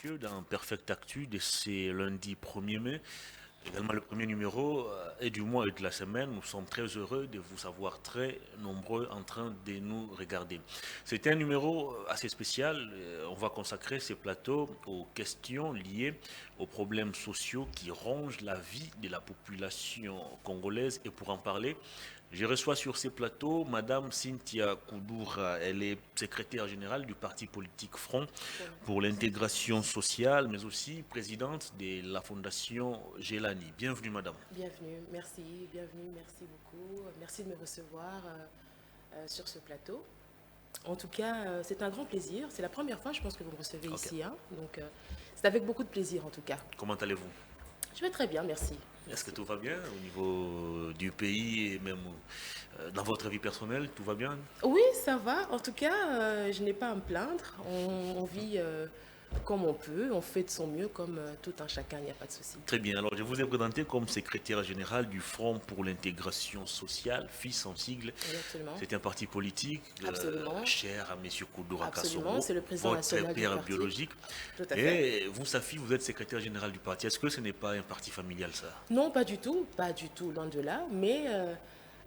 messieurs, dans Perfect Actu de ce lundi 1er mai, également le premier numéro et du mois et de la semaine. Nous sommes très heureux de vous savoir très nombreux en train de nous regarder. C'est un numéro assez spécial. On va consacrer ce plateau aux questions liées aux problèmes sociaux qui rongent la vie de la population congolaise. Et pour en parler, je reçois sur ces plateaux Madame Cynthia Koudoura. Elle est secrétaire générale du parti politique Front pour l'intégration sociale, mais aussi présidente de la fondation Gelani. Bienvenue Madame. Bienvenue, merci, bienvenue, merci beaucoup. Merci de me recevoir sur ce plateau. En tout cas, c'est un grand plaisir. C'est la première fois, je pense, que vous me recevez Ok. ici. Hein. Donc, c'est avec beaucoup de plaisir, en tout cas. Comment allez-vous? Je vais très bien, merci. Est-ce que Merci. tout va bien au niveau du pays et même dans votre vie personnelle, tout va bien? Oui, ça va. En tout cas, je n'ai pas à me plaindre. On vit comme on peut. On fait de son mieux, comme tout un chacun. Il n'y a pas de souci. Très bien. Alors, je vous ai présenté comme secrétaire général du Front pour l'intégration sociale, FIS en sigle. Oui, absolument. C'est un parti politique Absolument. cher à M. Koudoura Absolument. Kassongo, C'est le président votre national du père parti. biologique. Tout à fait. Et vous, Safi, vous êtes secrétaire général du parti. Est-ce que ce n'est pas un parti familial, ça? Non, pas du tout, loin de là. Mais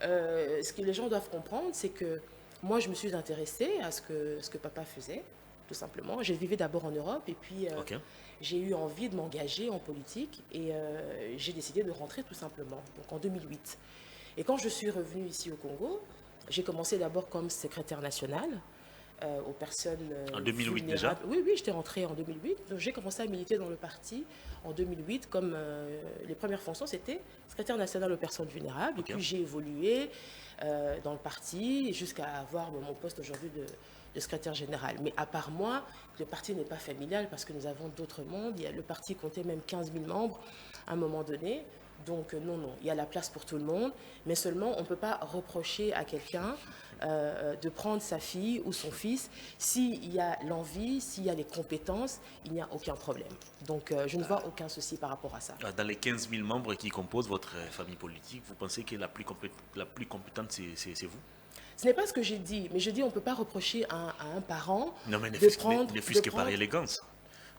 ce que les gens doivent comprendre, c'est que moi, je me suis intéressée à ce que papa faisait, tout simplement. Je vivais d'abord en Europe et puis Ok. j'ai eu envie de m'engager en politique et j'ai décidé de rentrer tout simplement, donc en 2008. Et quand je suis revenue ici au Congo, j'ai commencé d'abord comme secrétaire national aux personnes En 2008 déjà? vulnérables. Oui, oui, j'étais rentrée en 2008. Donc j'ai commencé à militer dans le parti en 2008 comme les premières fonctions, c'était secrétaire national aux personnes vulnérables. Et Ok. puis j'ai évolué dans le parti jusqu'à avoir mon poste aujourd'hui de secrétaire général. Mais à part moi, le parti n'est pas familial parce que nous avons d'autres mondes. Le parti comptait même 15 000 membres à un moment donné. Donc non, non, il y a la place pour tout le monde, mais seulement on ne peut pas reprocher à quelqu'un de prendre sa fille ou son fils. S'il y a l'envie, s'il y a les compétences, il n'y a aucun problème. Donc je ne vois aucun souci par rapport à ça. Dans les 15 000 membres qui composent votre famille politique, vous pensez que la plus compétente, c'est vous? Ce n'est pas ce que j'ai dit, mais je dis on ne peut pas reprocher à un parent Non, mais ne de fût-ce que par prendre... élégance.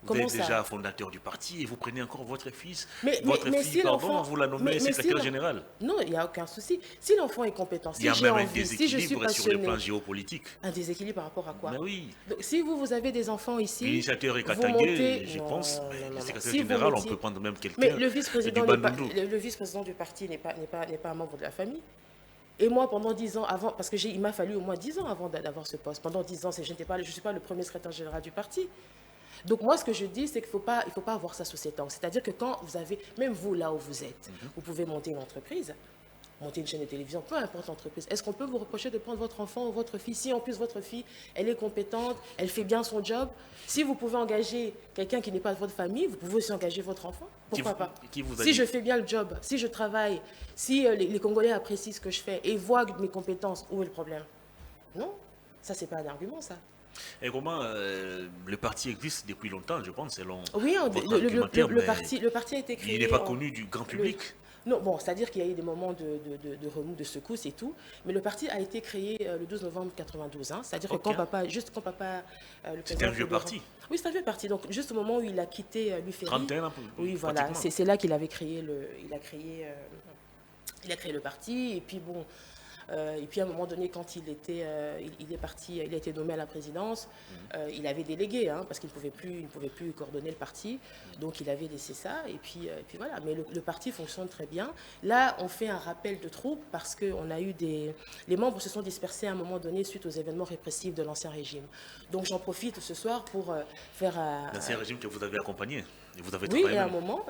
Vous Comment êtes ça? déjà fondateur du parti et vous prenez encore votre fils, Mais, mais, votre mais fille, si pardon, l'enfant... vous la nommez si secrétaire général. non, il n'y a aucun souci. Si l'enfant est compétent, Il y si a j'ai même un envie, si je suis déséquilibre sur le passionnée, plan géopolitique. un déséquilibre par rapport à quoi? Mais oui, Donc, si vous avez des enfants ici, l'initiateur est vous montez... Katangé, je Non, pense, non, mais le non, non. secrétaire Si vous général, on mettiez... peut prendre même Mais quelqu'un le du vice-président Bandundu. le vice-président du parti n'est pas un membre de la famille. Et moi, pendant 10 ans avant, parce que il m'a fallu au moins 10 ans avant d'avoir ce poste. Pendant 10 ans, je ne suis pas le premier secrétaire général du parti. Donc moi, ce que je dis, c'est qu'il il faut pas avoir ça sous ses temps. C'est-à-dire que quand vous avez, même vous là où vous êtes, vous pouvez monter une entreprise, monter une chaîne de télévision, peu importe l'entreprise. Est-ce qu'on peut vous reprocher de prendre votre enfant ou votre fille si en plus votre fille, elle est compétente, elle fait bien son job? Si vous pouvez engager quelqu'un qui n'est pas de votre famille, vous pouvez aussi engager votre enfant. Pourquoi pas? Qui vous a Si dit? je fais bien le job, si je travaille, si les Congolais apprécient ce que je fais et voient mes compétences, où est le problème? Non, ça c'est pas un argument ça. Et comment le parti existe depuis longtemps, je pense, selon Oui, votre argumentaire, mais le parti a été il créé n'est pas connu du grand le- public. non, bon, c'est-à-dire qu'il y a eu des moments de remous, de secousses et tout, mais le parti a été créé le 12 novembre 92, hein, c'est-à-dire que Ok. juste quand papa, le C'était un président vieux Koulibaly- parti. Oui, c'est un vieux parti, donc juste au moment où il a quitté l'UFERI, 31 ans, oui, voilà, pratiquement. c'est là qu'il avait créé il a créé le parti, et puis bon, et puis à un moment donné, quand il est parti, il a été nommé à la présidence, il avait délégué, hein, parce qu'il ne pouvait plus coordonner le parti, donc il avait laissé ça, et puis voilà. Mais le parti fonctionne très bien. Là, on fait un rappel de troupes parce que les membres se sont dispersés à un moment donné suite aux événements répressifs de l'ancien régime. Donc j'en profite ce soir pour faire L'ancien régime que vous avez accompagné. Et vous avez oui, travaillé et à un même. moment,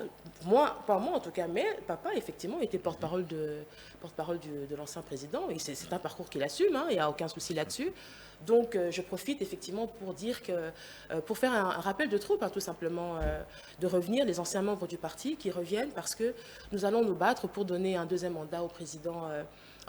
pas moi en tout cas, mais papa effectivement était porte-parole de l'ancien président et c'est un parcours qu'il assume, hein, il n'y a aucun souci là-dessus. Donc je profite effectivement pour dire que, pour faire un rappel de troupes, hein, tout simplement, de revenir, les anciens membres du parti qui reviennent parce que nous allons nous battre pour donner un deuxième mandat au président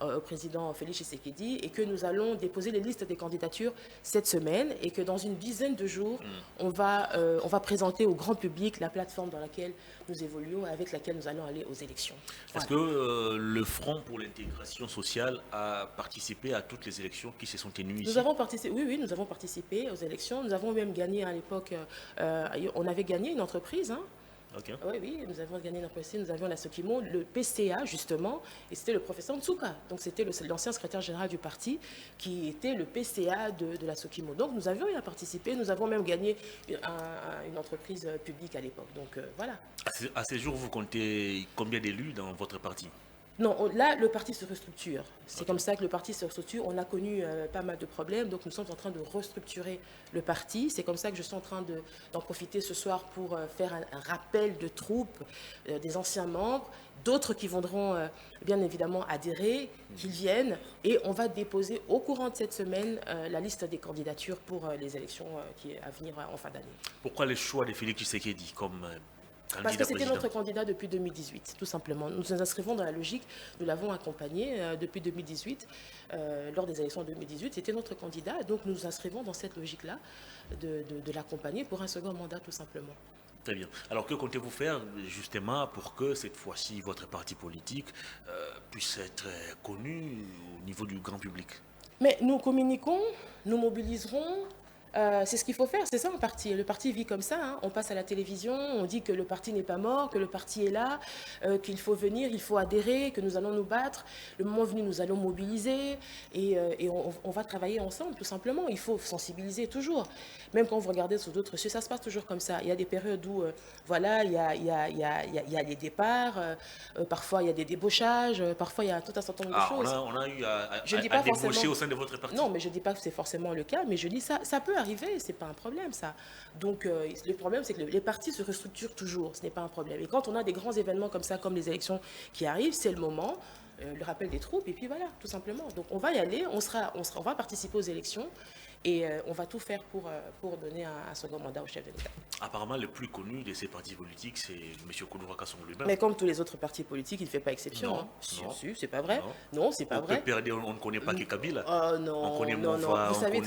au président Félix Tshisekedi et que nous allons déposer les listes des candidatures cette semaine et que dans une dizaine de jours, on va présenter au grand public la plateforme dans laquelle nous évoluons, avec laquelle nous allons aller aux élections. Est-ce que le Front pour l'intégration sociale a participé à toutes les élections qui se sont tenues ici? Nous avons participé, oui, nous avons participé aux élections. Nous avons même gagné à l'époque, on avait gagné une entreprise, hein. Okay. Oui, nous avons gagné notre nous avions la Sokimo, le PCA justement, et c'était le professeur Ntsuka. Donc c'était l'ancien secrétaire général du parti qui était le PCA de la Sokimo. Donc nous avions eu à participer, nous avons même gagné une entreprise publique à l'époque. Donc voilà. À ce jour, vous comptez combien d'élus dans votre parti? Non, là, le parti se restructure. C'est comme ça que le parti se restructure. On a connu pas mal de problèmes, donc nous sommes en train de restructurer le parti. C'est comme ça que je suis en train d'en profiter ce soir pour faire un rappel de troupes, des anciens membres, d'autres qui voudront bien évidemment adhérer, qu'ils viennent. Et on va déposer au courant de cette semaine la liste des candidatures pour les élections qui est à venir en fin d'année. Pourquoi le choix de Félix Tshisekedi comme parce que c'était notre candidat depuis 2018, tout simplement. Nous nous inscrivons dans la logique, nous l'avons accompagné depuis 2018, lors des élections de 2018, c'était notre candidat, donc nous nous inscrivons dans cette logique-là de l'accompagner pour un second mandat, tout simplement. Très bien. Alors que comptez-vous faire justement pour que cette fois-ci votre parti politique puisse être connu au niveau du grand public? Mais nous communiquons, nous mobiliserons. C'est ce qu'il faut faire, c'est ça un parti. Le parti vit comme ça, hein. On passe à la télévision, on dit que le parti n'est pas mort, que le parti est là, qu'il faut venir, il faut adhérer, que nous allons nous battre. Le moment venu, nous allons mobiliser et on va travailler ensemble, tout simplement. Il faut sensibiliser toujours. Même quand vous regardez sur d'autres sujets, ça se passe toujours comme ça. Il y a des périodes où, voilà, il y a les départs, parfois il y a des débauchages, parfois il y a tout un certain nombre de choses. On a eu à débaucher au sein de votre parti? Non, mais je ne dis pas que c'est forcément le cas, mais je dis ça peut arriver, c'est pas un problème ça. Donc le problème c'est que les partis se restructurent toujours, ce n'est pas un problème. Et quand on a des grands événements comme ça, comme les élections qui arrivent, c'est le moment, le rappel des troupes, et puis voilà, tout simplement. Donc on va y aller, on va participer aux élections, et on va tout faire pour donner un second mandat au chef de l'État. Apparemment, le plus connu de ces partis politiques, c'est M. Kounoura Kassoum lui-même. Mais comme tous les autres partis politiques, il ne fait pas exception. Non, hein. non. Si, c'est pas vrai. Non, c'est pas vrai. On ne connaît pas que Kabila. Non, on connaît non. Mova, Vous savez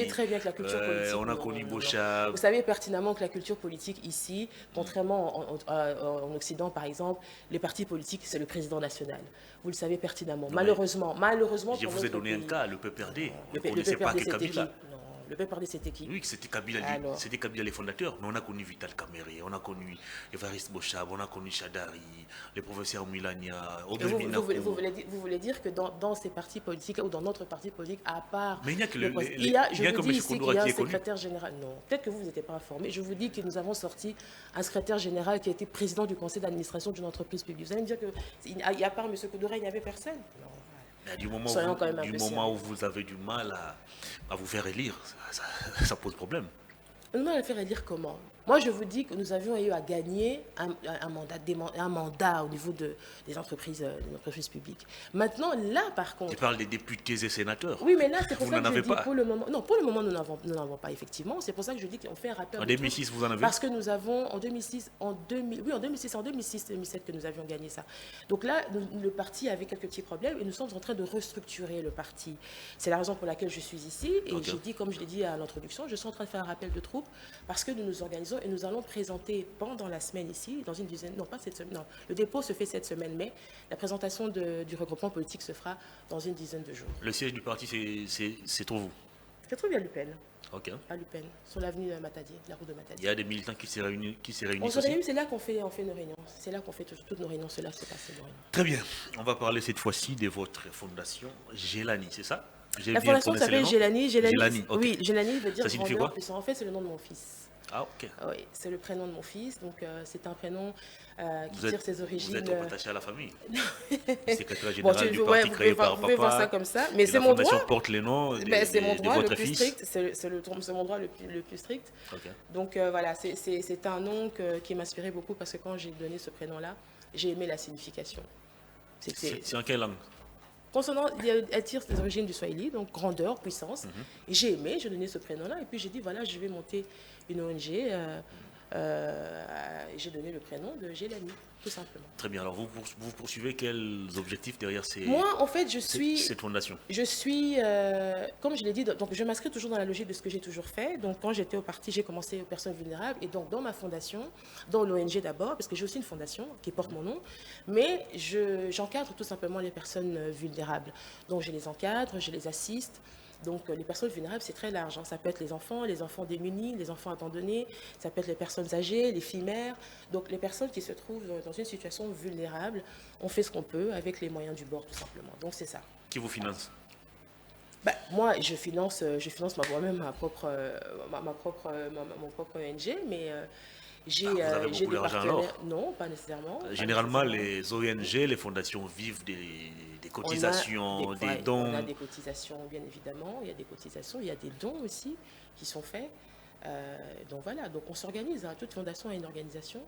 très bien que la culture politique... On a connu Bocha. Vous savez pertinemment que la culture politique ici, contrairement en Occident par exemple, les partis politiques, c'est le président national. Vous le savez pertinemment. Non, malheureusement. Je vous ai donné un cas, le PPRD. Vous ne connaissez pas que Kabila. Le PPRD, c'était qui? Oui, c'était Kabila les fondateurs. Mais on a connu Vital Kamerhe, on a connu Évariste Bochab, on a connu Chadari, le professeur Milania, vous voulez dire que dans ces partis politiques ou dans notre parti politique, à part... Mais il n'y a que je vous dis ici qu'il y a un secrétaire général. Non, peut-être que vous n'étiez pas informé. Je vous dis que nous avons sorti un secrétaire général qui a été président du conseil d'administration d'une entreprise publique. Vous allez me dire qu'à part M. Kounoura, il n'y avait personne? Non. Du moment où vous avez du mal à vous faire élire, ça pose problème. Nous allons faire élire comment? Moi, je vous dis que nous avions eu à gagner un mandat au niveau des entreprises publiques. Maintenant, là, par contre... Tu parles des députés et sénateurs. Oui, mais là, c'est pour ça que je dis pour le moment... Non, pour le moment, nous n'avons pas, effectivement. C'est pour ça que je dis qu'on fait un rappel... En 2006, vous en avez? Parce que nous avons, en 2006, en 2007 que nous avions gagné ça. Donc là, le parti avait quelques petits problèmes et nous sommes en train de restructurer le parti. C'est la raison pour laquelle je suis ici. Et j'ai dit, comme je l'ai dit à l'introduction, je suis en train de faire un rappel de troupes parce que nous nous organisons et nous allons présenter pendant la semaine ici, dans une dizaine, non pas cette semaine, non, le dépôt se fait cette semaine, mais la présentation du regroupement politique se fera dans une dizaine de jours. Le siège du parti, c'est trop vous? C'est trop bien à Lupin. Ok. À Lupin, sur l'avenue Matadier, la route de Matadier. Il y a des militants qui se réunissent On se réunit, c'est là qu'on fait nos réunions. C'est là qu'on fait toutes nos réunions, c'est là que se passent nos réunions. Très bien. On va parler cette fois-ci de votre fondation Jelani, c'est ça? La fondation s'appelle Jelani. Okay. Oui, Jelani veut dire grandeur puissant. En fait, c'est le nom de mon fils. Ah, ok. Oui, c'est le prénom de mon fils, donc c'est un prénom qui tire ses origines... Vous êtes trop attaché à la famille. Secrétaire général du parti créé par papa. Vous pouvez voir ça comme ça, mais c'est mon droit. La fondation porte les noms de votre fils. C'est mon droit le plus strict. Okay. Donc voilà, c'est un nom qui m'inspirait beaucoup parce que quand j'ai donné ce prénom-là, j'ai aimé la signification. C'est en quelle langue? Consonant, elle tire ses origines du Swahili, donc grandeur, puissance. Et j'ai aimé, j'ai donné ce prénom-là. Et puis j'ai dit, voilà, je vais monter une ONG J'ai donné le prénom de Gélanie, tout simplement. Très bien. Alors, vous poursuivez quels objectifs derrière Moi, en fait, cette fondation? Comme je l'ai dit, donc je m'inscris toujours dans la logique de ce que j'ai toujours fait. Donc, quand j'étais au parti, j'ai commencé aux personnes vulnérables. Et donc, dans ma fondation, dans l'ONG d'abord, parce que j'ai aussi une fondation qui porte mon nom, mais j'encadre tout simplement les personnes vulnérables. Donc, je les encadre, je les assiste. Donc, les personnes vulnérables, c'est très large, hein. Ça peut être les enfants démunis, les enfants abandonnés, ça peut être les personnes âgées, les filles mères. Donc, les personnes qui se trouvent dans une situation vulnérable, on fait ce qu'on peut avec les moyens du bord, tout simplement. Donc, c'est ça. Qui vous finance? Bah, moi, je finance moi-même mon propre ONG, mais Vous avez j'ai beaucoup des d'argent partenaires. alors? Non, pas nécessairement. Pas Généralement, nécessairement. les ONG, les fondations vivent des cotisations, des Ouais, on a dons. des cotisations, bien évidemment. Il y a des cotisations, il y a des dons aussi qui sont faits. Donc voilà, donc on s'organise, hein. Toute fondation a une organisation.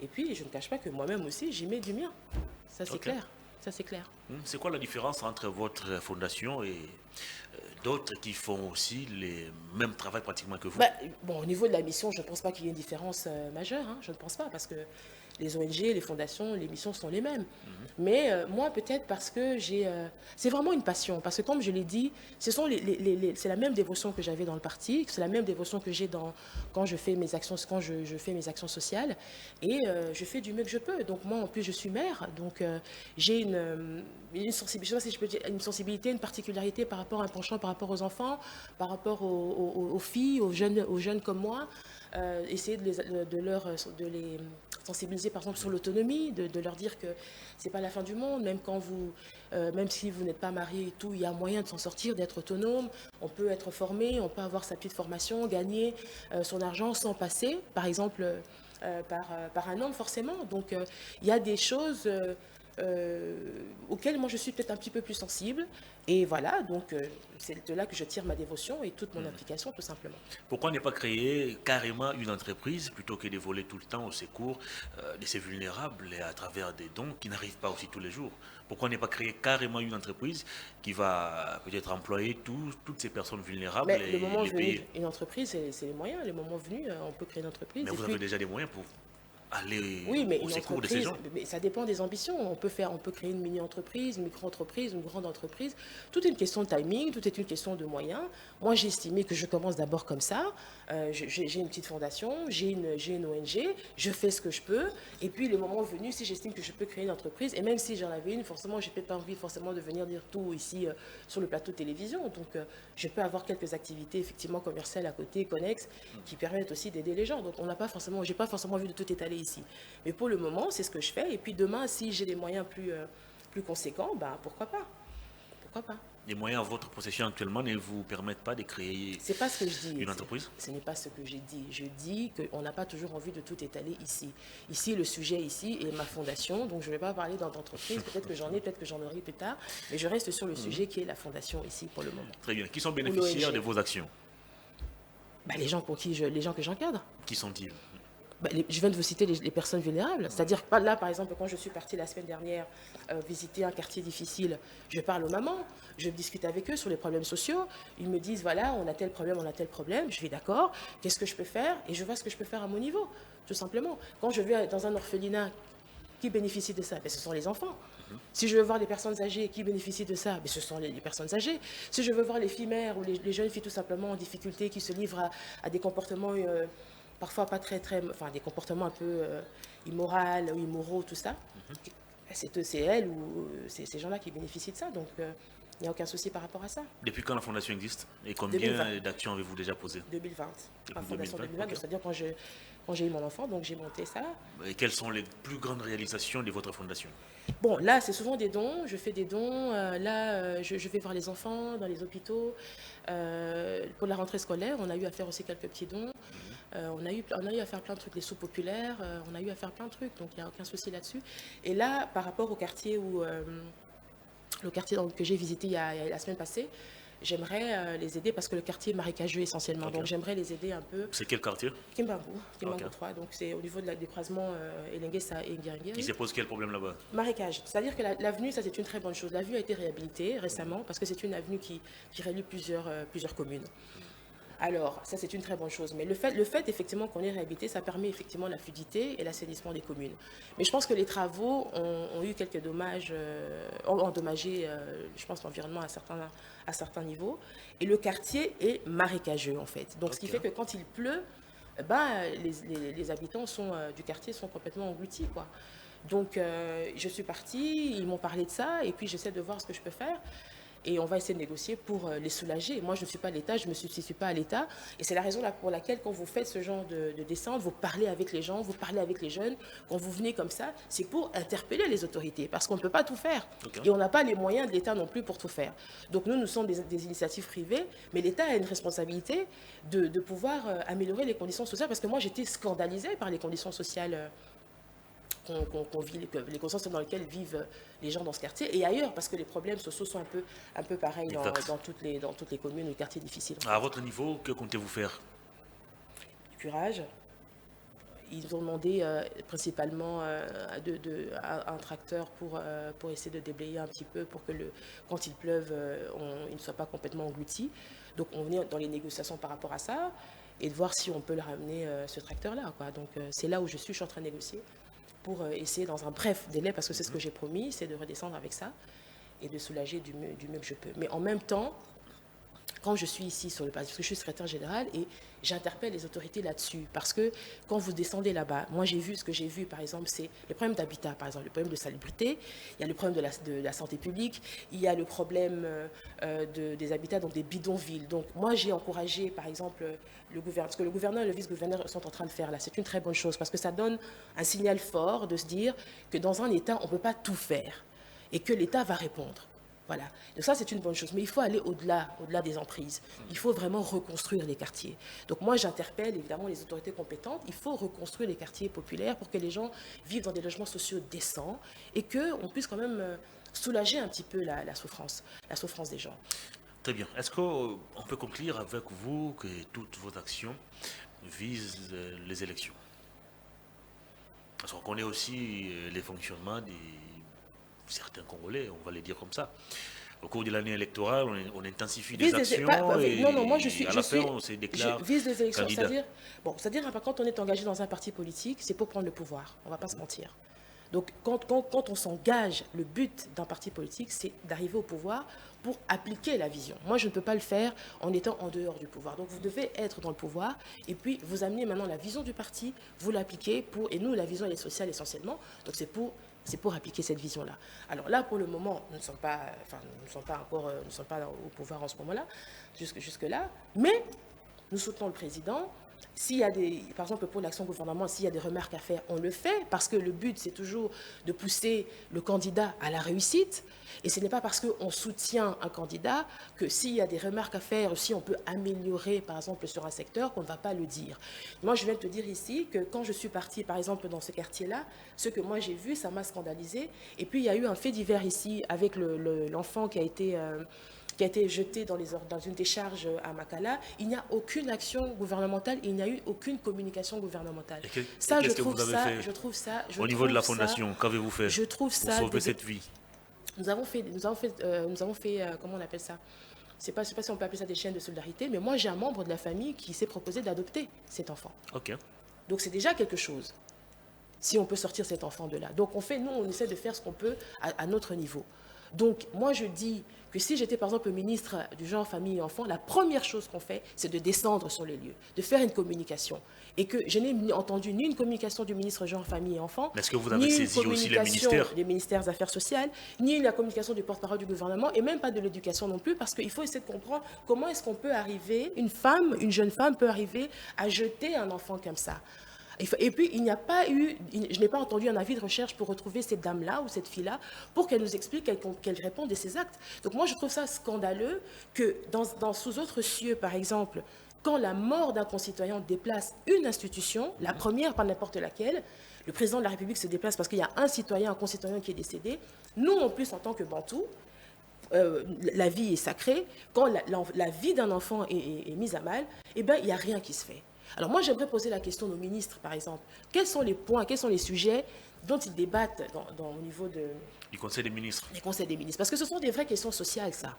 Et puis, je ne cache pas que moi-même aussi, j'y mets du mien. Ça, c'est Ok. clair. Ça, c'est clair. C'est quoi la différence entre votre fondation et d'autres qui font aussi les mêmes travail pratiquement que vous? Bah, bon, au niveau de la mission, je ne pense pas qu'il y ait une différence majeure, hein. Je ne pense pas, parce que les ONG, les fondations, les missions sont les mêmes. Mais moi, peut-être parce que c'est vraiment une passion. Parce que comme je l'ai dit, c'est la même dévotion que j'avais dans le parti, c'est la même dévotion que j'ai quand je fais mes actions, quand je fais mes actions sociales. Et je fais du mieux que je peux. Donc moi, en plus, je suis mère. Donc j'ai une sensibilité, je sais pas si je peux dire, une sensibilité, une particularité par rapport à un penchant, par rapport aux enfants, par rapport aux filles, aux jeunes comme moi. Essayer de les sensibiliser par exemple sur l'autonomie, de leur dire que c'est pas la fin du monde, même si vous n'êtes pas marié et tout, il y a moyen de s'en sortir, d'être autonome, on peut être formé, on peut avoir sa petite formation, gagner son argent sans passer, par exemple, par un homme forcément. Donc il y a des choses auxquelles moi je suis peut-être un petit peu plus sensible. Et voilà, donc c'est de là que je tire ma dévotion et toute mon implication tout simplement. Pourquoi ne pas créer carrément une entreprise plutôt que de voler tout le temps au secours de ces vulnérables et à travers des dons qui n'arrivent pas aussi tous les jours? Pourquoi ne pas créer carrément une entreprise qui va peut-être employer toutes ces personnes vulnérables Mais le et moment les venu, payer? une entreprise, c'est les moyens. Le moment venu, on peut créer une entreprise. Mais Et vous avez puis, déjà des moyens pour aller oui, mais au une secours de ces entreprise, gens. mais ça dépend des ambitions. On peut créer une mini-entreprise, une micro-entreprise, une grande entreprise. Tout est une question de timing, tout est une question de moyens. Moi, j'ai estimé que je commence d'abord comme ça. J'ai une petite fondation, j'ai une ONG, je fais ce que je peux. Et puis, le moment venu, si j'estime que je peux créer une entreprise, et même si j'en avais une, forcément, je n'ai peut-être pas envie forcément de venir dire tout ici sur le plateau de télévision. Donc, je peux avoir quelques activités effectivement commerciales à côté, connexes, qui permettent aussi d'aider les gens. Donc, j'ai pas forcément envie de tout étaler ici. Mais pour le moment, c'est ce que je fais. Et puis demain, si j'ai des moyens plus conséquents, ben, pourquoi pas? Pourquoi pas? Les moyens à votre possession actuellement ne vous permettent pas de créer C'est pas ce que je dis. une entreprise? Ce n'est pas ce que j'ai dit. Je dis qu'on n'a pas toujours envie de tout étaler ici. Ici, le sujet ici est ma fondation. Donc, je ne vais pas parler d'entreprise. Peut-être que j'en ai, peut-être que j'en aurai plus tard. Mais je reste sur le sujet qui est la fondation ici pour le moment. Très bien. Qui sont Ou bénéficiaires l'ONG. de vos actions? Ben, les gens que j'encadre. Qui sont-ils? Bah, je viens de vous citer les personnes vulnérables. C'est-à-dire, là, par exemple, quand je suis partie la semaine dernière visiter un quartier difficile, je parle aux mamans, je discute avec eux sur les problèmes sociaux. Ils me disent, voilà, on a tel problème, on a tel problème. Je vais d'accord, qu'est-ce que je peux faire? Et je vois ce que je peux faire à mon niveau, tout simplement. Quand je vais dans un orphelinat, qui bénéficie de ça? Ben, ce sont les enfants. Si je veux voir les personnes âgées qui bénéficient de ça, ben, ce sont les personnes âgées. Si je veux voir les filles mères ou les jeunes filles tout simplement en difficulté qui se livrent à des comportements parfois pas enfin des comportements un peu immoraux ou immoraux, tout ça, c'est elles ou c'est ces gens-là qui bénéficient de ça. Donc il n'y a aucun souci par rapport à ça. Depuis quand la fondation existe? Et 2020. combien d'actions avez-vous déjà posées? 2020. Depuis La fondation 2020, 2020, ok. c'est-à-dire quand j'ai eu mon enfant, donc j'ai monté ça. Et quelles sont les plus grandes réalisations de votre fondation? Bon, là, c'est souvent des dons. Je fais des dons. Je vais voir les enfants dans les hôpitaux. Pour la rentrée scolaire, on a eu à faire aussi quelques petits dons. On a eu à faire plein de trucs, les soupes populaires. On a eu à faire plein de trucs, donc il n'y a aucun souci là-dessus. Et là, par rapport au quartier que j'ai visité la semaine passée, j'aimerais les aider parce que le quartier est marécageux essentiellement. Ok. Donc j'aimerais les aider un peu. C'est quel quartier? Kimbangu Ok. 3. Donc c'est au niveau des croisements Elenguessa et Nguirnguiri. Il se pose quel problème là-bas? Marécage. C'est-à-dire que l'avenue, ça c'est une très bonne chose. L'avenue a été réhabilitée récemment parce que c'est une avenue qui relie plusieurs communes. Alors, ça c'est une très bonne chose. Mais le fait effectivement qu'on ait réhabilité, ça permet effectivement la fluidité et l'assainissement des communes. Mais je pense que les travaux ont eu quelques dommages, ont endommagé, je pense, l'environnement à certains niveaux. Et le quartier est marécageux en fait. Donc, ce qui fait que quand il pleut, les habitants du quartier sont complètement engloutis, quoi. Donc, je suis partie, ils m'ont parlé de ça, et puis j'essaie de voir ce que je peux faire. Et on va essayer de négocier pour les soulager. Moi, je ne suis pas l'État, je ne me substitue pas à l'État. Et c'est la raison pour laquelle, quand vous faites ce genre de descente, vous parlez avec les gens, vous parlez avec les jeunes. Quand vous venez comme ça, c'est pour interpeller les autorités, parce qu'on ne peut pas tout faire. Okay. Et on n'a pas les moyens de l'État non plus pour tout faire. Donc nous sommes des initiatives privées, mais l'État a une responsabilité de pouvoir améliorer les conditions sociales, parce que moi, j'étais scandalisée par les conditions sociales qu'on vit, les conditions dans lesquelles vivent les gens dans ce quartier et ailleurs, parce que les problèmes sociaux sont un peu pareils dans toutes les communes ou quartiers difficiles. À votre niveau, que comptez-vous faire? Du curage. Ils ont demandé principalement un tracteur pour essayer de déblayer un petit peu, pour que quand il pleuve, il ne soit pas complètement englouti. Donc on est dans les négociations par rapport à ça et de voir si on peut le ramener, ce tracteur-là, quoi. Donc c'est là où je suis en train de négocier, pour essayer dans un bref délai, parce que c'est ce que j'ai promis, c'est de redescendre avec ça et de soulager du mieux que je peux. Mais en même temps, quand je suis ici sur le parce que je suis secrétaire général et j'interpelle les autorités là-dessus, parce que quand vous descendez là-bas, moi j'ai vu ce que j'ai vu, par exemple, c'est les problèmes d'habitat, par exemple, le problème de salubrité, il y a le problème de la santé publique, il y a le problème des habitats dans des bidonvilles. Donc moi j'ai encouragé, par exemple, le gouverneur, ce que le gouverneur et le vice-gouverneur sont en train de faire là, c'est une très bonne chose, parce que ça donne un signal fort de se dire que dans un État, on ne peut pas tout faire et que l'État va répondre. Voilà. Donc ça, c'est une bonne chose. Mais il faut aller au-delà des emprises. Il faut vraiment reconstruire les quartiers. Donc moi, j'interpelle évidemment les autorités compétentes. Il faut reconstruire les quartiers populaires pour que les gens vivent dans des logements sociaux décents et qu'on puisse quand même soulager un petit peu la souffrance des gens. Très bien. Est-ce qu'on peut conclure avec vous que toutes vos actions visent les élections? Parce qu'on connaît aussi les fonctionnements des certains Congolais, on va les dire comme ça. Au cours de l'année électorale, on intensifie des actions non, moi je on se déclare je vise les élections, c'est-à-dire quand on est engagé dans un parti politique, c'est pour prendre le pouvoir, on ne va pas se mentir. Donc quand on s'engage, le but d'un parti politique, c'est d'arriver au pouvoir pour appliquer la vision. Moi, je ne peux pas le faire en étant en dehors du pouvoir. Donc vous devez être dans le pouvoir et puis vous amenez maintenant la vision du parti, vous l'appliquez et nous, la vision elle est sociale essentiellement, donc c'est pour appliquer cette vision-là. Alors là, pour le moment, nous ne sommes pas au pouvoir en ce moment-là, jusque-là, mais nous soutenons le président. S'il y a par exemple, pour l'action gouvernement, s'il y a des remarques à faire, on le fait, parce que le but, c'est toujours de pousser le candidat à la réussite. Et ce n'est pas parce qu'on soutient un candidat que s'il y a des remarques à faire, si on peut améliorer, par exemple, sur un secteur, qu'on ne va pas le dire. Moi, je viens de te dire ici que quand je suis partie, par exemple, dans ce quartier-là, ce que moi j'ai vu, ça m'a scandalisé. Et puis, il y a eu un fait divers ici avec l'enfant qui a été jeté dans une décharge à Makala. Il n'y a aucune action gouvernementale, il n'y a eu aucune communication gouvernementale. Je trouve ça. Au niveau de la fondation, qu'avez-vous fait pour sauver cette vie? Nous avons fait, comment on appelle ça? Je ne sais pas si on peut appeler ça des chaînes de solidarité, mais moi j'ai un membre de la famille qui s'est proposé d'adopter cet enfant. Ok. Donc c'est déjà quelque chose, si on peut sortir cet enfant de là. Donc on essaie de faire ce qu'on peut à notre niveau. Donc, moi, je dis que si j'étais, par exemple, ministre du genre famille et enfant, la première chose qu'on fait, c'est de descendre sur les lieux, de faire une communication. Et que je n'ai entendu ni une communication du ministre genre famille et enfant, est-ce que vous avez saisi aussi les ministères des ministères des Affaires sociales, ni la communication du porte-parole du gouvernement, et même pas de l'éducation non plus, parce qu'il faut essayer de comprendre comment est-ce qu'on peut arriver, une jeune femme peut arriver à jeter un enfant comme ça. Et puis, je n'ai pas entendu un avis de recherche pour retrouver cette dame-là ou cette fille-là pour qu'elle nous explique, qu'elle réponde de ses actes. Donc moi, je trouve ça scandaleux que sous autres cieux, par exemple, quand la mort d'un concitoyen déplace une institution, la première par n'importe laquelle, le président de la République se déplace parce qu'il y a un concitoyen qui est décédé, nous, en plus, en tant que Bantous, la vie est sacrée. Quand la vie d'un enfant est mise à mal, eh ben, il n'y a rien qui se fait. Alors moi, j'aimerais poser la question aux ministres, par exemple. Quels sont les points, quels sont les sujets dont ils débattent au niveau du Conseil des ministres? Des conseils des ministres. Parce que ce sont des vraies questions sociales, ça.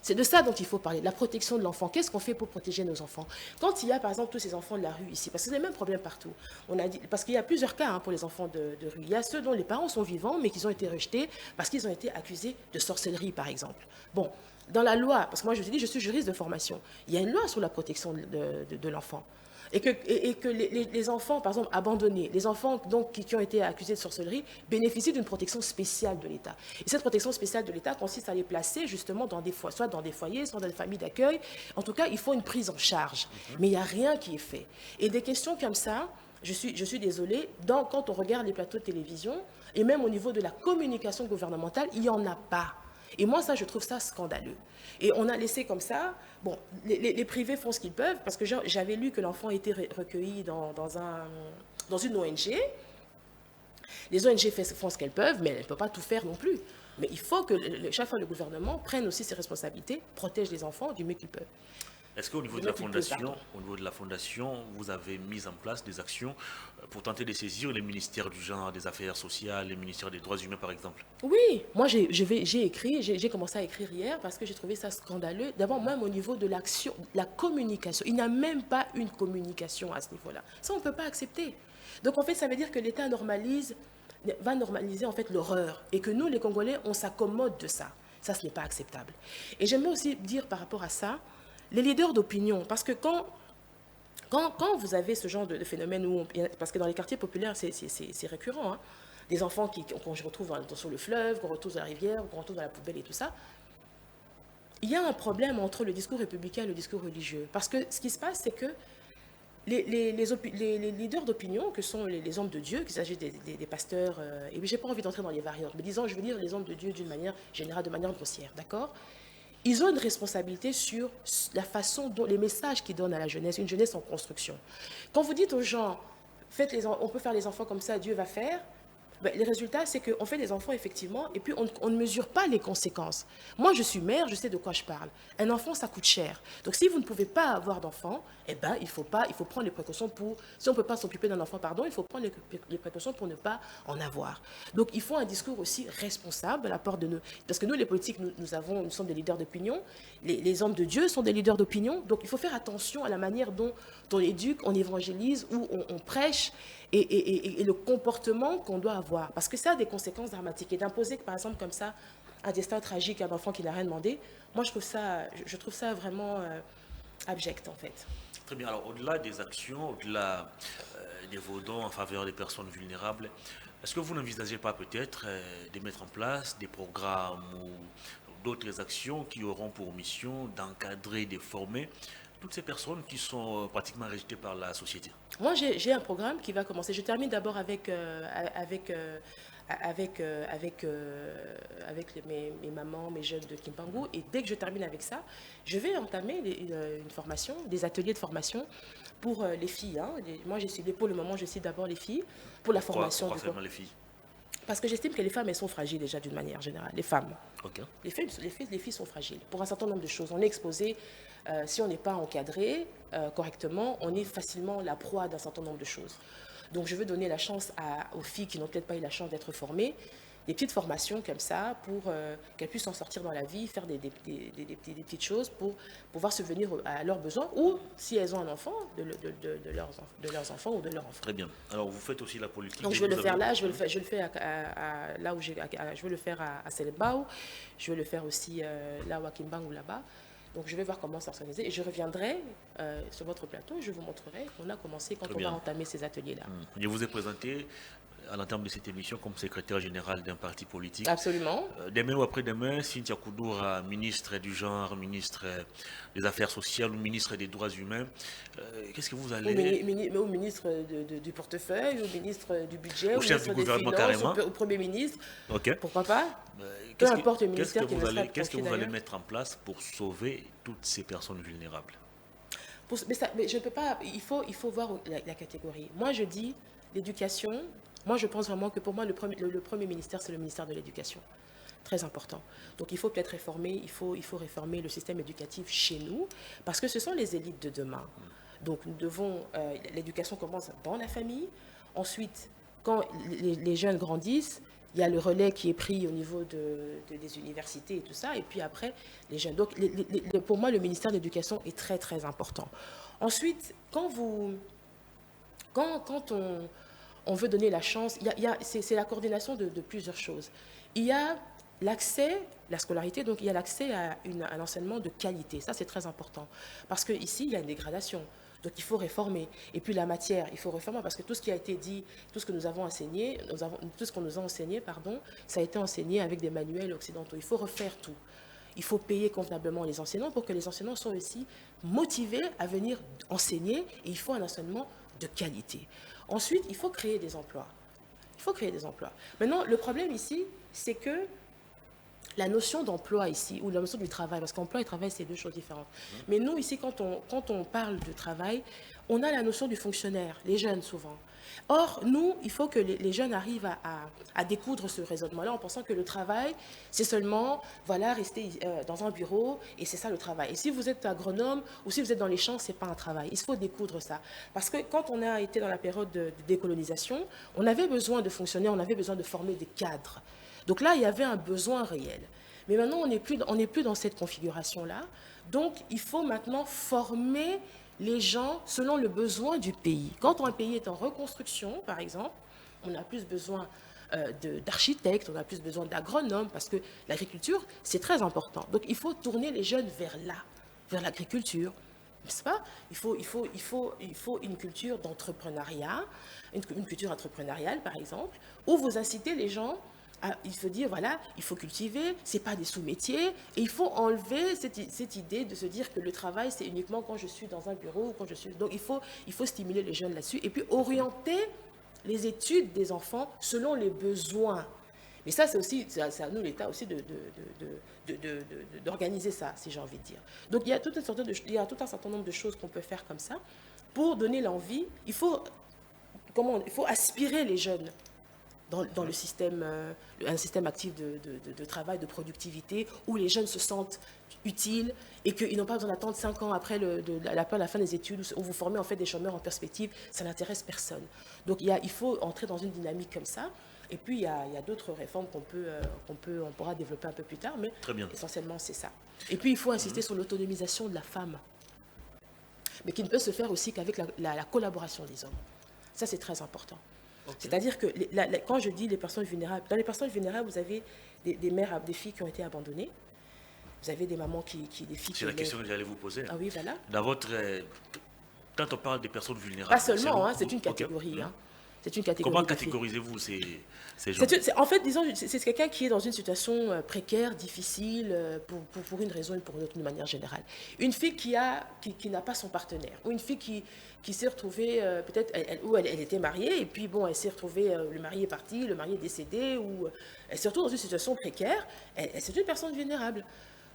C'est de ça dont il faut parler, de la protection de l'enfant. Qu'est-ce qu'on fait pour protéger nos enfants? Quand il y a, par exemple, tous ces enfants de la rue ici, parce que c'est le même problème partout. On a dit, parce qu'il y a plusieurs cas pour les enfants de rue. Il y a ceux dont les parents sont vivants, mais qui ont été rejetés parce qu'ils ont été accusés de sorcellerie, par exemple. Bon, dans la loi, parce que moi je vous ai dit, je suis juriste de formation, il y a une loi sur la protection de l'enfant. Et que les enfants, par exemple, abandonnés, les enfants donc, qui ont été accusés de sorcellerie, bénéficient d'une protection spéciale de l'État. Et cette protection spéciale de l'État consiste à les placer justement dans soit dans des foyers, soit dans des familles d'accueil. En tout cas, il faut une prise en charge. Mais il n'y a rien qui est fait. Et des questions comme ça, je suis désolée, quand on regarde les plateaux de télévision, et même au niveau de la communication gouvernementale, il n'y en a pas. Et moi, ça, je trouve ça scandaleux. Et on a laissé comme ça. Bon, les privés font ce qu'ils peuvent, parce que j'avais lu que l'enfant était recueilli dans une ONG. Les ONG font ce qu'elles peuvent, mais elles ne peuvent pas tout faire non plus. Mais il faut que chaque fois le gouvernement prenne aussi ses responsabilités, protège les enfants du mieux qu'ils peuvent. Est-ce qu'au niveau de la fondation, vous avez mis en place des actions pour tenter de saisir les ministères du genre, des affaires sociales, les ministères des droits humains, par exemple? Oui, moi j'ai commencé à écrire hier parce que j'ai trouvé ça scandaleux. D'abord, même au niveau de l'action, la communication, il n'y a même pas une communication à ce niveau-là. Ça, on ne peut pas accepter. Donc en fait, ça veut dire que l'État va normaliser en fait l'horreur et que nous, les Congolais, on s'accommode de ça. Ça, ce n'est pas acceptable. Et j'aimerais aussi dire par rapport à ça, les leaders d'opinion, parce que quand vous avez ce genre de phénomène, parce que dans les quartiers populaires, c'est récurrent, hein, des enfants qu'on retrouve sur le fleuve, qu'on retrouve dans la rivière, qu'on retrouve dans la poubelle et tout ça, il y a un problème entre le discours républicain et le discours religieux. Parce que ce qui se passe, c'est que les leaders d'opinion, que sont les hommes de Dieu, qu'il s'agisse des pasteurs, et je n'ai pas envie d'entrer dans les variantes, mais disons, je veux dire les hommes de Dieu d'une manière générale, de manière grossière, d'accord? Ils ont une responsabilité sur la façon dont les messages qu'ils donnent à la jeunesse, une jeunesse en construction. Quand vous dites aux gens, on peut faire les enfants comme ça, Dieu va faire, ben, les résultats, c'est qu'on fait des enfants, effectivement, et puis on ne mesure pas les conséquences. Moi, je suis mère, je sais de quoi je parle. Un enfant, ça coûte cher. Donc, si vous ne pouvez pas avoir d'enfant, eh ben, il faut prendre les précautions pour... Si on ne peut pas s'occuper d'un enfant, pardon, il faut prendre les précautions pour ne pas en avoir. Donc, il faut un discours aussi responsable de la part de nous. Parce que nous, les politiques, nous sommes des leaders d'opinion. Les hommes de Dieu sont des leaders d'opinion. Donc, il faut faire attention à la manière dont on éduque, on évangélise, ou on prêche, et le comportement qu'on doit avoir. Parce que ça a des conséquences dramatiques. Et d'imposer, par exemple, comme ça, un destin tragique à un enfant qui n'a rien demandé, moi, je trouve ça vraiment abject, en fait. Très bien. Alors, au-delà des actions, au-delà des vos dons en faveur des personnes vulnérables, est-ce que vous n'envisagez pas peut-être de mettre en place des programmes ou d'autres actions qui auront pour mission d'encadrer, de former toutes ces personnes qui sont pratiquement rejetées par la société? Moi, j'ai un programme qui va commencer. Je termine d'abord avec mes mamans, mes jeunes de Kimbangu. Et dès que je termine avec ça, je vais entamer une formation, des ateliers de formation pour les filles. Hein. Moi, pour le moment, je cite d'abord les filles pour la formation. Pourquoi seulement les filles? Parce que j'estime que les femmes, elles sont fragiles déjà d'une manière générale. Les femmes. Okay. Les filles sont fragiles pour un certain nombre de choses. On est exposé, si on n'est pas encadré correctement, on est facilement la proie d'un certain nombre de choses. Donc je veux donner la chance aux filles qui n'ont peut-être pas eu la chance d'être formées, des petites formations comme ça pour qu'elles puissent s'en sortir dans la vie, faire des petites choses pour pouvoir subvenir à leurs besoins ou, si elles ont un enfant, de leurs enfants ou de leur enfant. Très bien. Alors vous faites aussi la politique. Donc je veux le faire là, je veux le faire là où je veux le faire à Selebao, je veux le faire aussi là où à Kimbangu là-bas. Donc je vais voir comment s'organiser et je reviendrai sur votre plateau, je vous montrerai qu'on a commencé quand on va entamer ces ateliers-là. Je vous ai présenté à l'entame de cette émission comme secrétaire général d'un parti politique. Absolument. Demain ou après-demain, Cynthia Koudoura, ministre du genre, ministre des Affaires sociales ou ministre des Droits humains, qu'est-ce que vous allez... Au ministre du portefeuille, au ministre du budget, au chef du gouvernement carrément, au Premier ministre, okay. Pourquoi pas peu importe le ministère Qu'est-ce que vous allez mettre en place pour sauver toutes ces personnes vulnérables? Mais je ne peux pas, il faut voir la catégorie. Moi, je dis l'éducation. Moi, je pense vraiment que pour moi, le premier ministère, c'est le ministère de l'Éducation. Très important. Donc, il faut peut-être réformer, il faut réformer le système éducatif chez nous, parce que ce sont les élites de demain. Donc, l'éducation commence dans la famille. Ensuite, quand les jeunes grandissent, il y a le relais qui est pris au niveau des universités et tout ça, et puis après, les jeunes. Donc, pour moi, le ministère de l'Éducation est très, très important. Ensuite, quand on veut donner la chance, c'est la coordination de plusieurs choses. Il y a l'accès, la scolarité, donc il y a l'accès à un enseignement de qualité. Ça, c'est très important. Parce qu'ici, il y a une dégradation. Donc il faut réformer. Et puis la matière, il faut réformer parce que tout ce qui a été dit, tout ce que nous avons enseigné, tout ce qu'on nous a enseigné, pardon, ça a été enseigné avec des manuels occidentaux. Il faut refaire tout. Il faut payer convenablement les enseignants pour que les enseignants soient aussi motivés à venir enseigner et il faut un enseignement de qualité. Ensuite, il faut créer des emplois. Il faut créer des emplois. Maintenant, le problème ici, c'est que la notion d'emploi ici, ou la notion du travail, parce qu'emploi et travail, c'est deux choses différentes. Mais nous, ici, quand on parle de travail, on a la notion du fonctionnaire, les jeunes souvent. Or, nous, il faut que les jeunes arrivent à découdre ce raisonnement-là en pensant que le travail, c'est seulement, voilà, rester dans un bureau et c'est ça le travail. Et si vous êtes agronome ou si vous êtes dans les champs, c'est pas un travail. Il faut découdre ça. Parce que quand on a été dans la période de décolonisation, on avait besoin de fonctionnaires, on avait besoin de former des cadres. Donc là, il y avait un besoin réel. Mais maintenant, on n'est plus dans cette configuration-là. Donc, il faut maintenant former les gens selon le besoin du pays. Quand un pays est en reconstruction, par exemple, on a plus besoin d'architectes, on a plus besoin d'agronomes, parce que l'agriculture, c'est très important. Donc, il faut tourner les jeunes vers là, vers l'agriculture, n'est-ce pas? Il faut une culture d'entrepreneuriat, une culture entrepreneuriale, par exemple, où vous incitez les gens. Il faut dire, voilà, il faut cultiver, ce n'est pas des sous-métiers, et il faut enlever cette idée de se dire que le travail, c'est uniquement quand je suis dans un bureau, ou quand je suis... Donc, il faut stimuler les jeunes là-dessus, et puis orienter les études des enfants selon les besoins. Mais ça, c'est à nous, l'État, aussi, d'organiser ça, si j'ai envie de dire. Donc, il y a tout un certain nombre de choses qu'on peut faire comme ça, pour donner l'envie. Il faut aspirer les jeunes dans le système, un système actif de travail, de productivité, où les jeunes se sentent utiles et qu'ils n'ont pas besoin d'attendre 5 ans après la fin des études, où vous formez en fait des chômeurs en perspective, ça n'intéresse personne. Donc il faut entrer dans une dynamique comme ça. Et puis il y a d'autres réformes on pourra développer un peu plus tard, mais essentiellement c'est ça. Et puis il faut insister sur l'autonomisation de la femme, mais qui ne peut se faire aussi qu'avec la collaboration des hommes. Ça, c'est très important. Okay. C'est-à-dire que quand je dis les personnes vulnérables, dans les personnes vulnérables, vous avez des mères, des filles qui ont été abandonnées. Vous avez des mamans des filles qui... C'est la question que j'allais vous poser. Ah oui, voilà. Dans quand on parle des personnes vulnérables... Pas seulement, c'est une catégorie. Okay. C'est une catégorie. Comment catégorisez-vous ces gens? En fait, disons, c'est quelqu'un qui est dans une situation précaire, difficile, pour une raison et pour une autre, d'une manière générale. Une fille qui n'a pas son partenaire, ou une fille qui s'est retrouvée, peut-être, elle était mariée, et puis bon, elle s'est retrouvée, le mari est parti, le mari est décédé, ou elle se retrouve dans une situation précaire, c'est une personne vulnérable.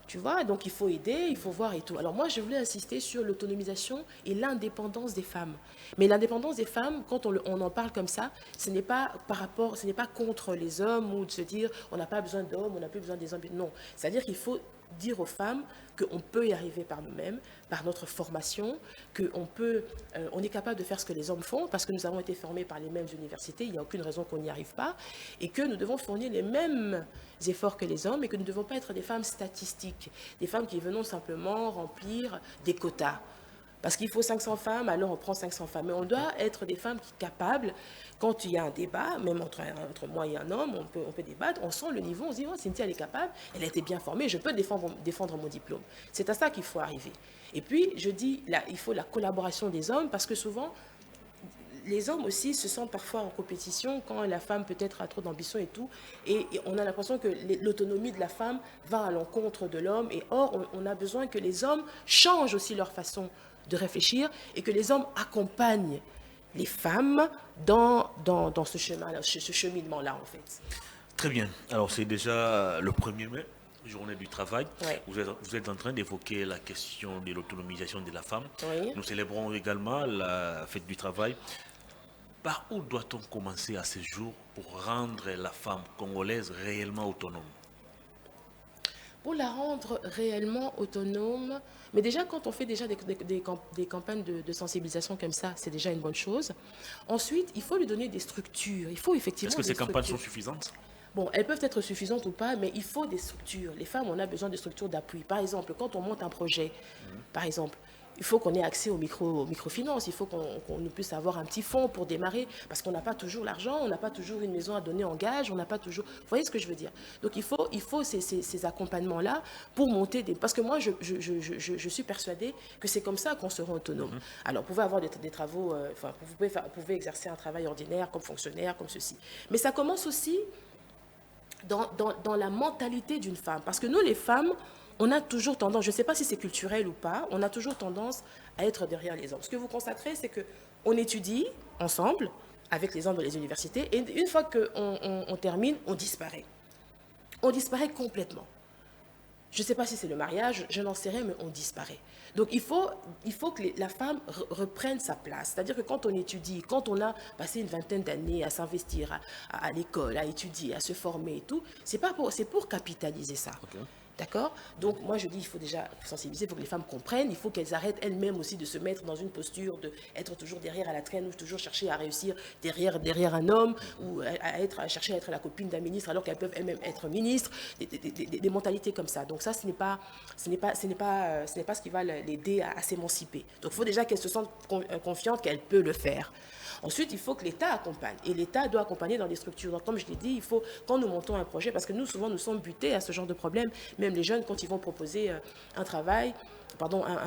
Tu vois, donc il faut aider, il faut voir et tout. Alors moi, je voulais insister sur l'autonomisation et l'indépendance des femmes. Mais l'indépendance des femmes, quand on en parle comme ça, ce n'est pas contre les hommes ou de se dire on n'a pas besoin d'hommes, on n'a plus besoin des hommes. Non, c'est-à-dire qu'il faut dire aux femmes qu'on peut y arriver par nous-mêmes, par notre formation, on est capable de faire ce que les hommes font parce que nous avons été formés par les mêmes universités, il n'y a aucune raison qu'on n'y arrive pas, et que nous devons fournir les mêmes efforts que les hommes et que nous ne devons pas être des femmes statistiques, des femmes qui venons simplement remplir des quotas. Parce qu'il faut 500 femmes, alors on prend 500 femmes. Mais on doit être des femmes capables, quand il y a un débat, même entre moi et un homme, on peut débattre, on sent le niveau, on se dit, oh, Cynthia, elle est capable, elle a été bien formée, je peux défendre mon diplôme. C'est à ça qu'il faut arriver. Et puis, je dis, là, il faut la collaboration des hommes, parce que souvent, les hommes aussi se sentent parfois en compétition quand la femme peut-être a trop d'ambition et tout. Et on a l'impression que l'autonomie de la femme va à l'encontre de l'homme. Et or, on a besoin que les hommes changent aussi leur façon de réfléchir et que les hommes accompagnent les femmes dans ce chemin-là, ce cheminement-là, en fait. Très bien. Alors, c'est déjà le 1er mai, journée du travail. Oui. Vous êtes en train d'évoquer la question de l'autonomisation de la femme. Oui. Nous célébrons également la fête du travail. Par où doit-on commencer à ce jour pour rendre la femme congolaise réellement autonome? Pour la rendre réellement autonome, mais déjà quand on fait déjà des campagnes de sensibilisation comme ça, c'est déjà une bonne chose. Ensuite, il faut lui donner des structures. Il faut effectivement. Est-ce que ces campagnes sont suffisantes? Bon, elles peuvent être suffisantes ou pas, mais il faut des structures. Les femmes, on a besoin de structures d'appui. Par exemple, quand on monte un projet, par exemple, il faut qu'on ait accès aux microfinances, il faut qu'on puisse avoir un petit fonds pour démarrer, parce qu'on n'a pas toujours l'argent, on n'a pas toujours une maison à donner en gage, on n'a pas toujours... Vous voyez ce que je veux dire? Donc il faut ces accompagnements-là pour monter des... Parce que moi, je suis persuadée que c'est comme ça qu'on sera autonome. Alors, vous pouvez avoir des travaux, enfin, vous pouvez exercer un travail ordinaire comme fonctionnaire, comme ceci. Mais ça commence aussi dans la mentalité d'une femme. Parce que nous, les femmes, on a toujours tendance, je ne sais pas si c'est culturel ou pas, on a toujours tendance à être derrière les hommes. Ce que vous constaterez, c'est qu'on étudie ensemble, avec les hommes dans les universités, et une fois qu'on termine, on disparaît. On disparaît complètement. Je ne sais pas si c'est le mariage, je n'en sais rien, mais on disparaît. Donc il faut que la femme reprenne sa place. C'est-à-dire que quand on étudie, quand on a passé une vingtaine d'années à s'investir à l'école, à étudier, à se former et tout, c'est pour capitaliser ça. Okay. D'accord? Donc, moi, je dis, il faut déjà sensibiliser, il faut que les femmes comprennent, il faut qu'elles arrêtent elles-mêmes aussi de se mettre dans une posture d'être toujours derrière à la traîne, ou toujours chercher à réussir derrière un homme, ou à chercher à être la copine d'un ministre, alors qu'elles peuvent elles-mêmes être ministres, des mentalités comme ça. Donc ça, ce n'est pas ce qui va l'aider à s'émanciper. Donc, il faut déjà qu'elle se sente confiante qu'elle peut le faire. Ensuite, il faut que l'État accompagne. Et l'État doit accompagner dans les structures. Donc, comme je l'ai dit, il faut, quand nous montons un projet, parce que nous, souvent, nous sommes butés à ce genre de problème. Même les jeunes, quand ils vont proposer un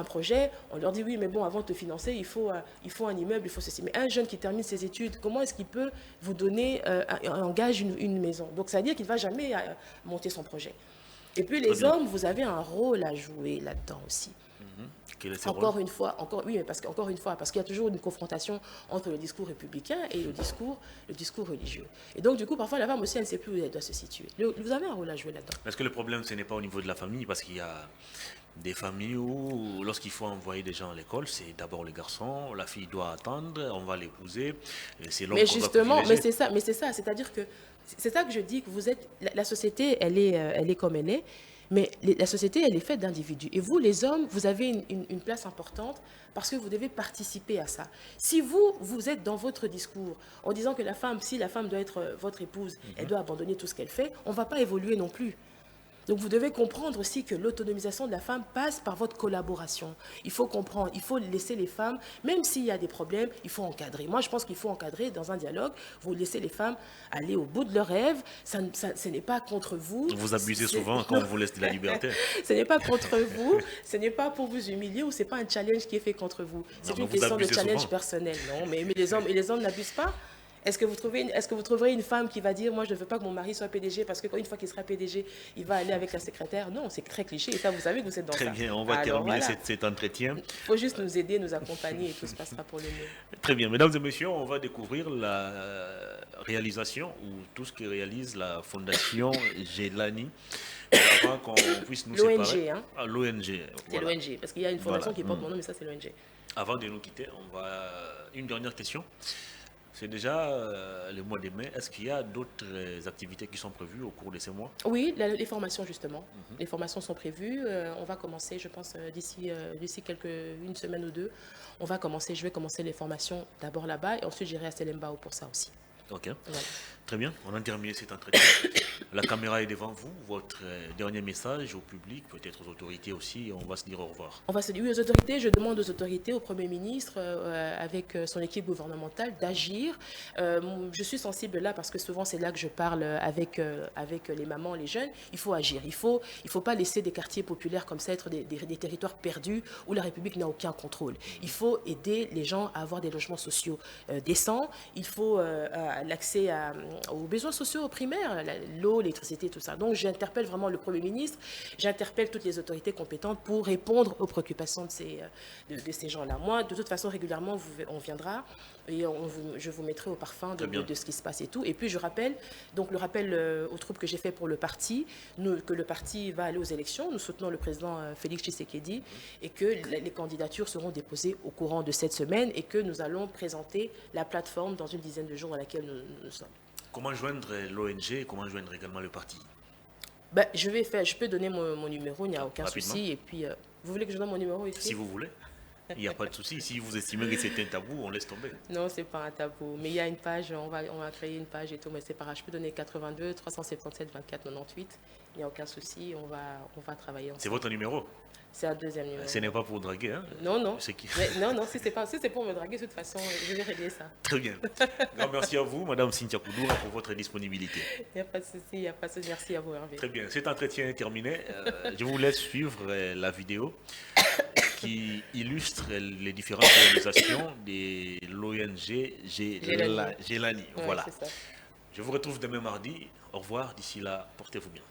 projet, on leur dit oui, mais bon, avant de te financer, il faut un immeuble, il faut ceci. Mais un jeune qui termine ses études, comment est-ce qu'il peut vous donner un gage, une maison? Donc, ça veut dire qu'il ne va jamais monter son projet. Et puis, les hommes, vous avez un rôle à jouer là-dedans aussi. Encore une fois, parce qu'il y a toujours une confrontation entre le discours républicain et le discours religieux. Et donc, du coup, parfois, la femme aussi, elle ne sait plus où elle doit se situer. Vous avez un rôle à jouer là-dedans. Est-ce que le problème, ce n'est pas au niveau de la famille? Parce qu'il y a des familles où, lorsqu'il faut envoyer des gens à l'école, c'est d'abord le garçon, la fille doit attendre, on va l'épouser, c'est l'homme. Mais justement, mais c'est ça, c'est-à-dire que c'est ça que je dis, que vous êtes, la société, elle est comme elle est. Mais la société, elle est faite d'individus. Et vous, les hommes, vous avez une place importante parce que vous devez participer à ça. Si vous êtes dans votre discours en disant que si la femme doit être votre épouse, elle doit abandonner tout ce qu'elle fait, on ne va pas évoluer non plus. Donc vous devez comprendre aussi que l'autonomisation de la femme passe par votre collaboration. Il faut comprendre, il faut laisser les femmes, même s'il y a des problèmes, il faut encadrer. Moi, je pense qu'il faut encadrer dans un dialogue. Vous laissez les femmes aller au bout de leurs rêves. Ce n'est pas contre vous. Vous abusez souvent quand on vous laisse de la liberté. Ce n'est pas contre vous. Ce n'est pas pour vous humilier ou ce n'est pas un challenge qui est fait contre vous. C'est une question de challenge souvent. Personnel. Non, mais les hommes n'abusent pas. Est-ce que vous trouverez une femme qui va dire « Moi, je ne veux pas que mon mari soit PDG parce qu'une fois qu'il sera PDG, il va aller avec la secrétaire ?» Non, c'est très cliché et ça, vous savez que vous êtes dans ça. Très bien, on va terminer cet entretien. Il faut juste nous aider, nous accompagner et tout se passera pour le mieux. Très bien. Mesdames et messieurs, on va découvrir la réalisation ou tout ce que réalise la Fondation Jelani. Avant qu'on puisse nous séparer. L'ONG, hein? L'ONG. C'est l'ONG, parce qu'il y a une fondation qui porte mon nom, mais ça, c'est l'ONG. Avant de nous quitter, une dernière question. C'est déjà le mois de mai. Est-ce qu'il y a d'autres activités qui sont prévues au cours de ces mois? Oui, les formations justement. Les formations sont prévues. On va commencer, je pense, d'ici une semaine ou deux. Je vais commencer les formations d'abord là-bas et ensuite j'irai à Selembao pour ça aussi. Ok, voilà. Très bien. On a terminé cet entretien. La caméra est devant vous. Votre dernier message au public, peut-être aux autorités aussi. On va se dire au revoir. On va se dire oui aux autorités. Je demande aux autorités, au Premier ministre, avec son équipe gouvernementale, d'agir. Je suis sensible là parce que souvent c'est là que je parle avec les mamans, les jeunes. Il faut agir. Il faut pas laisser des quartiers populaires comme ça être des territoires perdus où la République n'a aucun contrôle. Il faut aider les gens à avoir des logements sociaux décents. Il faut l'accès aux besoins sociaux primaires, l'eau, l'électricité, tout ça. Donc j'interpelle vraiment le Premier ministre, j'interpelle toutes les autorités compétentes pour répondre aux préoccupations de ces gens-là. Moi, de toute façon, régulièrement, on viendra et je vous mettrai au parfum de ce qui se passe et tout. Et puis je rappelle, donc le rappel aux troupes que j'ai fait pour le parti, que le parti va aller aux élections. Nous soutenons le président Félix Tshisekedi et que les candidatures seront déposées au courant de cette semaine et que nous allons présenter la plateforme dans une dizaine de jours dans laquelle nous sommes. Comment joindre l'ONG et comment joindre également le parti? Je peux donner mon numéro, il n'y a aucun souci. Et puis, vous voulez que je donne mon numéro ici? Si vous voulez. Il n'y a pas de souci. Si vous estimez que c'est un tabou, on laisse tomber. Non, c'est pas un tabou. Mais il y a une page, on va créer une page et tout, mais c'est pas grave. Je peux donner 82 377 24 98. Il n'y a aucun souci, on va travailler C'est ensemble. votre numéro. C'est un deuxième numéro. Ce n'est pas pour draguer, hein? Non, non. C'est qui? Mais non, non, si c'est pour me draguer, de toute façon, je vais régler ça. Très bien. Grand merci à vous, Madame Cynthia Koudoura, pour votre disponibilité. Il n'y a pas de souci, il n'y a pas de souci. Merci à vous, Hervé. Très bien. Cet entretien est terminé. Je vous laisse suivre la vidéo qui illustre les différentes réalisations de l'ONG Gélani. Gélani. Ouais, Voilà. c'est ça. Je vous retrouve demain mardi. Au revoir. D'ici là, portez-vous bien.